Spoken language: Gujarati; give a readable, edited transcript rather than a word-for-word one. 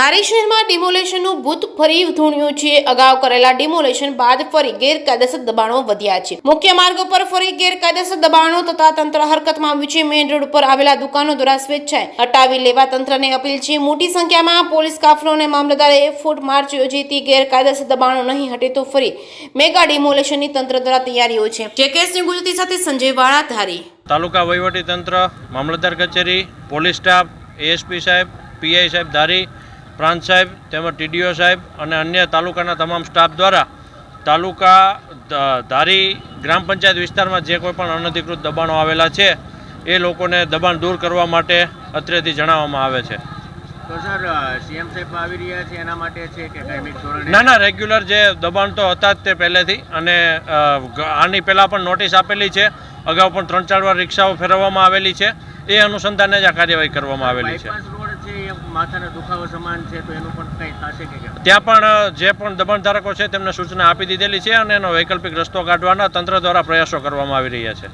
ધારી શહેરમાં ડિમોલેશનનું ભૂત ફરી ધૂણ્યું છે। અગાઉ કરેલા ડિમોલેશન બાદ ફરી ગેરકાયદેસર દબાણો વધ્યા છે। મુખ્ય માર્ગ પર ફરી ગેરકાયદેસર દબાણો તથા તંત્ર હરકતમાં આવ્યું છે। મેઇન રોડ પર આવેલા દુકાનો દ્વારા સ્વેચ્છાએ હટાવી લેવા તંત્રને અપીલ છે। મોટી સંખ્યામાં પોલીસ કાફલો અને મામલતદારે ફૂટ માર્ચ યોજી ગેરકાયદેસર દબાણો નહીં હટે તો ફરી મેગા ડિમોલેશનની તંત્ર દ્વારા તૈયારીઓ છે। જેકેએસની ગુજરાતી સાથે સંજય વાળા, ધારી। તાલુકા વહીવટી તંત્ર, મામલતદાર કચેરી, પોલીસ સ્ટાફ, એએસપી સાહેબ, પીઆઈ સાહેબ ધારી, પ્રાંત સાહેબ તેમજ ટીડીઓ સાહેબ અને અન્ય તાલુકાના તમામ સ્ટાફ દ્વારા તાલુકા ધારી ગ્રામ પંચાયત વિસ્તારમાં જે કોઈ પણ અનધિકૃત દબાણો આવેલા છે એ લોકોને દબાણ દૂર કરવા માટે અત્રેથી જણાવવામાં આવે છે। તો સર સીએમ સાહેબ આવી રહ્યા છે એના માટે છે કે કાયમી ધોરણે? ના, રેગ્યુલર જે દબાણ તો હતા જ તે પહેલેથી, અને આની પહેલાં પણ નોટિસ આપેલી છે। અગાઉ પણ 3-4 વાર રિક્ષાઓ ફેરવવામાં આવેલી છે। એ અનુસંધાને જ આ કાર્યવાહી કરવામાં આવેલી છે। રોડ છે એ માથાનો દુખાવો સમાન છે તો એનું પણ કંઈ થશે કે કેમ? ત્યાં પણ જે પણ દબાણધારકો છે તેમને સૂચના આપી દીધેલી છે અને એનો વૈકલ્પિક રસ્તો કાઢવાના તંત્ર દ્વારા પ્રયાસો કરવામાં આવી રહ્યા છે।